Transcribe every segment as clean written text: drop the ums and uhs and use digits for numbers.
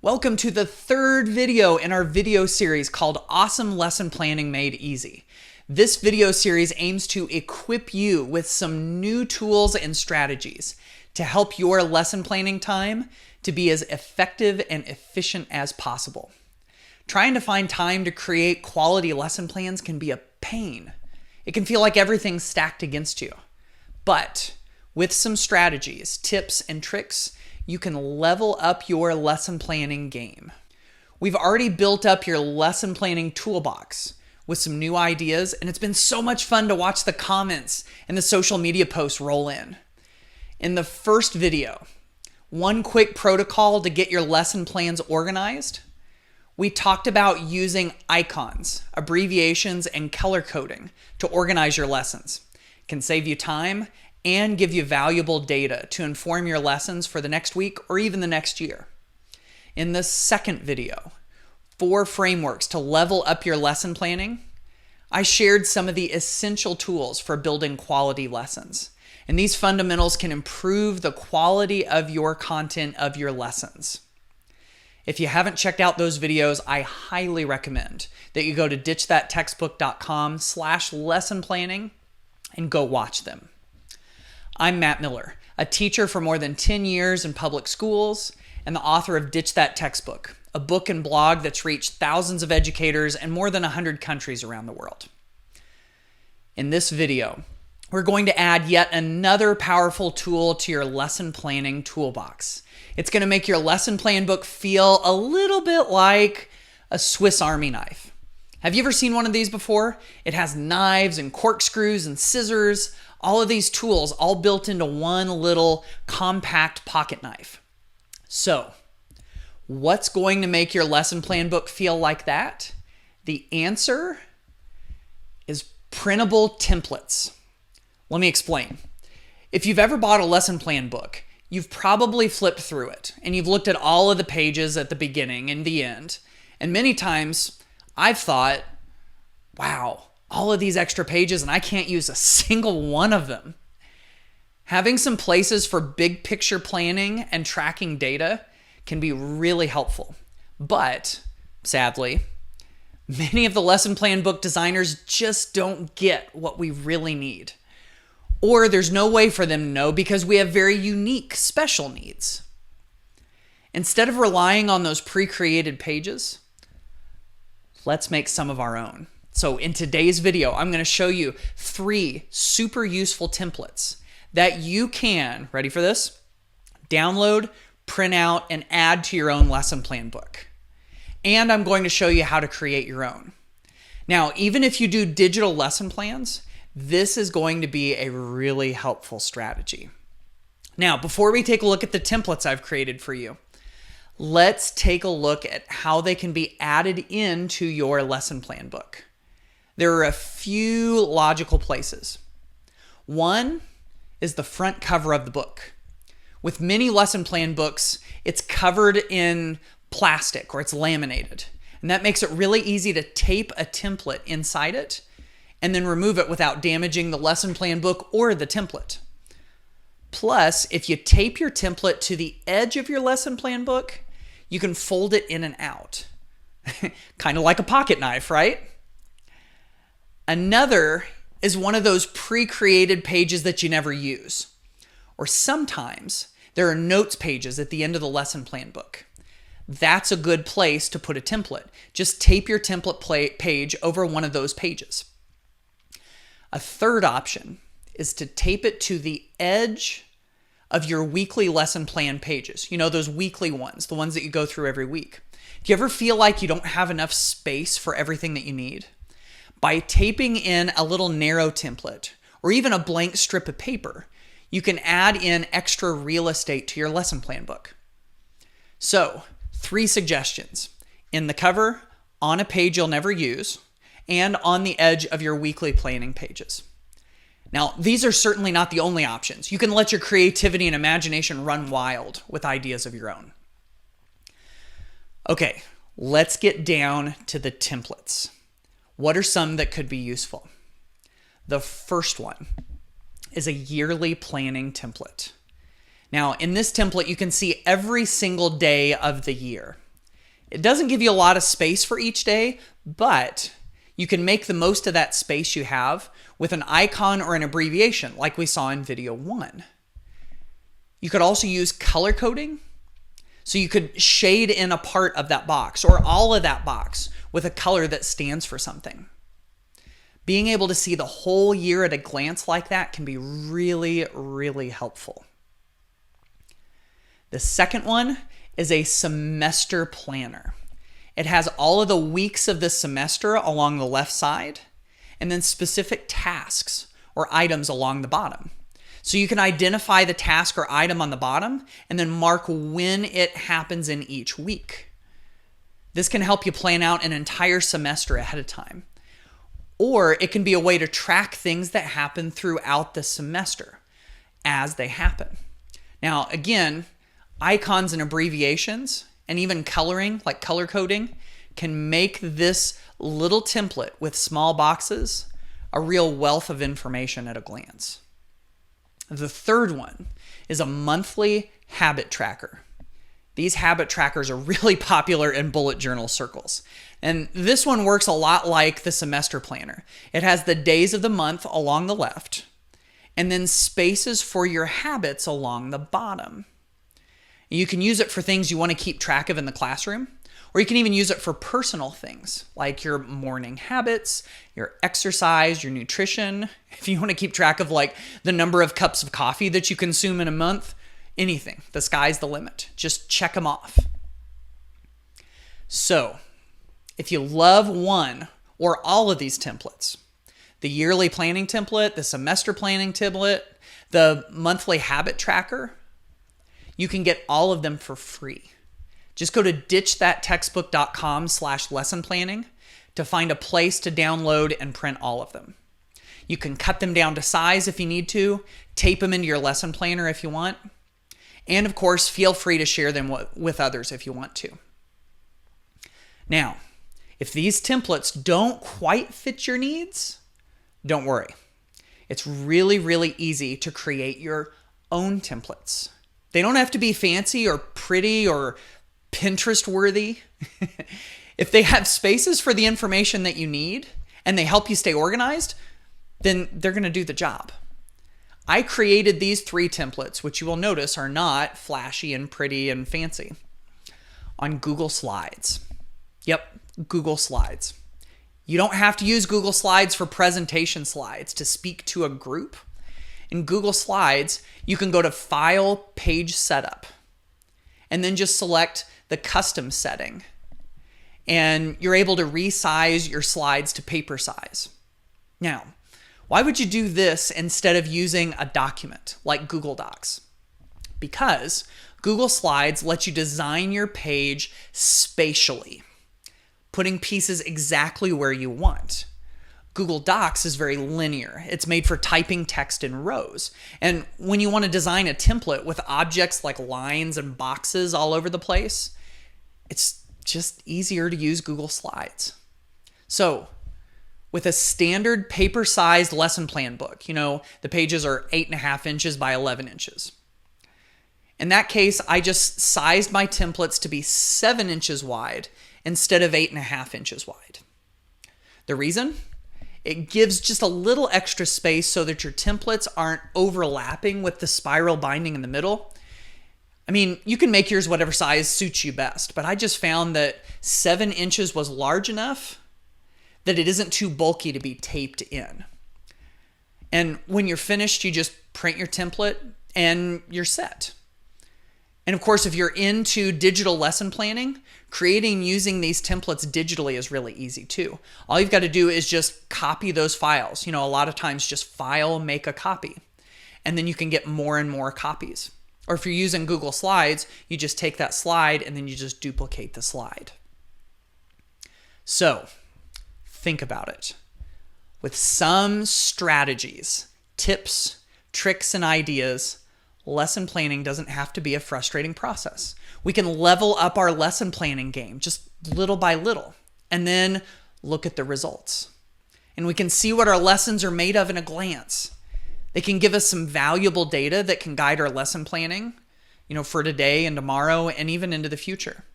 Welcome to the third video in our video series called Awesome Lesson Planning Made Easy. This video series aims to equip you with some new tools and strategies to help your lesson planning time to be as effective and efficient as possible. Trying to find time to create quality lesson plans can be a pain. It can feel like everything's stacked against you. But with some strategies, tips, and tricks, you can level up your lesson planning game. We've already built up your lesson planning toolbox with some new ideas, and it's been so much fun to watch the comments and the social media posts roll in. In the first video, one quick protocol to get your lesson plans organized, we talked about using icons, abbreviations, and color coding to organize your lessons. It can save you time and give you valuable data to inform your lessons for the next week or even the next year. In the second video, 4 frameworks to level up your lesson planning, I shared some of the essential tools for building quality lessons. And these fundamentals can improve the quality of your content of your lessons. If you haven't checked out those videos, I highly recommend that you go to ditchthattextbook.com/lesson planning and go watch them. I'm Matt Miller, a teacher for more than 10 years in public schools and the author of Ditch That Textbook, a book and blog that's reached thousands of educators in more than 100 countries around the world. In this video, we're going to add yet another powerful tool to your lesson planning toolbox. It's going to make your lesson plan book feel a little bit like a Swiss Army knife. Have you ever seen one of these before? It has knives and corkscrews and scissors, all of these tools all built into one little compact pocket knife. So, what's going to make your lesson plan book feel like that? The answer is printable templates. Let me explain. If you've ever bought a lesson plan book, you've probably flipped through it and you've looked at all of the pages at the beginning and the end. And many times I've thought, wow, all of these extra pages and I can't use a single one of them. Having some places for big picture planning and tracking data can be really helpful. But sadly, many of the lesson plan book designers just don't get what we really need. Or there's no way for them to know because we have very unique special needs. Instead of relying on those pre-created pages, let's make some of our own. So in today's video, I'm going to show you 3 super useful templates that you can, ready for this? Download, print out, and add to your own lesson plan book. And I'm going to show you how to create your own. Now, even if you do digital lesson plans, this is going to be a really helpful strategy. Now, before we take a look at the templates I've created for you, let's take a look at how they can be added into your lesson plan book. There are a few logical places. One is the front cover of the book. With many lesson plan books, it's covered in plastic or it's laminated. And that makes it really easy to tape a template inside it and then remove it without damaging the lesson plan book or the template. Plus, if you tape your template to the edge of your lesson plan book, you can fold it in and out. Kind of like a pocket knife, right? Another is one of those pre-created pages that you never use. Or sometimes there are notes pages at the end of the lesson plan book. That's a good place to put a template. Just tape your template page over one of those pages. A third option is to tape it to the edge of your weekly lesson plan pages. You know, those weekly ones, the ones that you go through every week. Do you ever feel like you don't have enough space for everything that you need? By taping in a little narrow template or even a blank strip of paper, you can add in extra real estate to your lesson plan book. So, 3 suggestions: in the cover, on a page you'll never use, and on the edge of your weekly planning pages. Now, these are certainly not the only options. You can let your creativity and imagination run wild with ideas of your own. Okay, let's get down to the templates. What are some that could be useful? The first one is a yearly planning template. Now, in this template, you can see every single day of the year. It doesn't give you a lot of space for each day, but you can make the most of that space you have with an icon or an abbreviation like we saw in video 1. You could also use color coding. So you could shade in a part of that box or all of that box with a color that stands for something. Being able to see the whole year at a glance like that can be really, really helpful. The second one is a semester planner. It has all of the weeks of the semester along the left side and then specific tasks or items along the bottom. So you can identify the task or item on the bottom and then mark when it happens in each week. This can help you plan out an entire semester ahead of time. Or it can be a way to track things that happen throughout the semester as they happen. Now, again, icons and abbreviations and even coloring, like color coding, can make this little template with small boxes a real wealth of information at a glance. The third one is a monthly habit tracker. These habit trackers are really popular in bullet journal circles. And this one works a lot like the semester planner. It has the days of the month along the left, and then spaces for your habits along the bottom. You can use it for things you want to keep track of in the classroom, or you can even use it for personal things like your morning habits, your exercise, your nutrition. If you want to keep track of like the number of cups of coffee that you consume in a month, anything, the sky's the limit. Just check them off. So, if you love one or all of these templates, the yearly planning template, the semester planning template, the monthly habit tracker, you can get all of them for free. Just go to ditchthattextbook.com/lesson planning to find a place to download and print all of them. You can cut them down to size if you need to, tape them into your lesson planner if you want, and of course, feel free to share them with others if you want to. Now, if these templates don't quite fit your needs, don't worry. It's really, really easy to create your own templates. They don't have to be fancy or pretty or Pinterest worthy. If they have spaces for the information that you need and they help you stay organized, then they're going to do the job. I created these 3 templates, which you will notice are not flashy and pretty and fancy, on Google Slides. Yep, Google Slides. You don't have to use Google Slides for presentation slides to speak to a group. In Google Slides, you can go to File, Page Setup, and then just select the custom setting. And you're able to resize your slides to paper size. Now, why would you do this instead of using a document like Google Docs? Because Google Slides lets you design your page spatially, putting pieces exactly where you want. Google Docs is very linear. It's made for typing text in rows. And when you want to design a template with objects like lines and boxes all over the place, it's just easier to use Google Slides. So, with a standard paper-sized lesson plan book, the pages are 8.5 inches by 11 inches. In that case, I just sized my templates to be 7 inches wide instead of 8.5 inches wide. The reason? It gives just a little extra space so that your templates aren't overlapping with the spiral binding in the middle. I mean, you can make yours whatever size suits you best, but I just found that 7 inches was large enough that it isn't too bulky to be taped in. And when you're finished, you just print your template and you're set. And of course, if you're into digital lesson planning, creating using these templates digitally is really easy too. All you've got to do is just copy those files. A lot of times just file, make a copy, and then you can get more and more copies. Or if you're using Google Slides, you just take that slide and then you just duplicate the slide. So, think about it. With some strategies, tips, tricks, and ideas, lesson planning doesn't have to be a frustrating process. We can level up our lesson planning game just little by little and then look at the results. And we can see what our lessons are made of in a glance. They can give us some valuable data that can guide our lesson planning, for today and tomorrow and even into the future.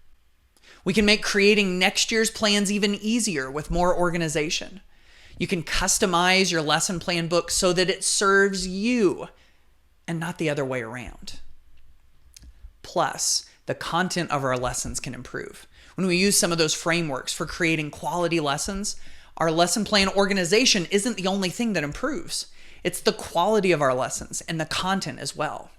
We can make creating next year's plans even easier with more organization. You can customize your lesson plan book so that it serves you and not the other way around. Plus, the content of our lessons can improve. When we use some of those frameworks for creating quality lessons, our lesson plan organization isn't the only thing that improves. It's the quality of our lessons and the content as well.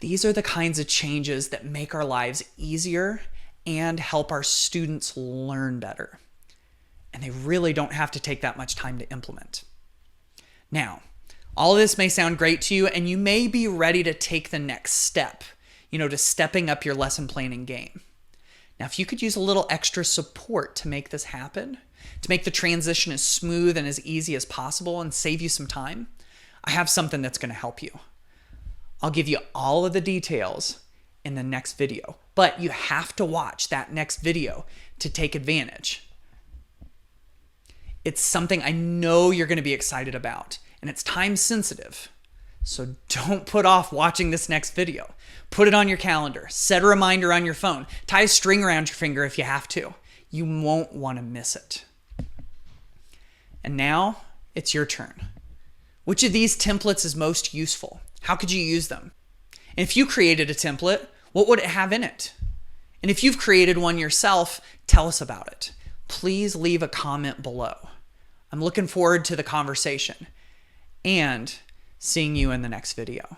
These are the kinds of changes that make our lives easier and help our students learn better. And they really don't have to take that much time to implement. Now, all of this may sound great to you, and you may be ready to take the next step, to stepping up your lesson planning game. Now, if you could use a little extra support to make this happen, to make the transition as smooth and as easy as possible and save you some time, I have something that's going to help you. I'll give you all of the details in the next video, but you have to watch that next video to take advantage. It's something I know you're going to be excited about, and it's time sensitive. So don't put off watching this next video. Put it on your calendar, set a reminder on your phone, tie a string around your finger if you have to. You won't want to miss it. And now it's your turn. Which of these templates is most useful? How could you use them? And if you created a template, what would it have in it? And if you've created one yourself, tell us about it. Please leave a comment below. I'm looking forward to the conversation and seeing you in the next video.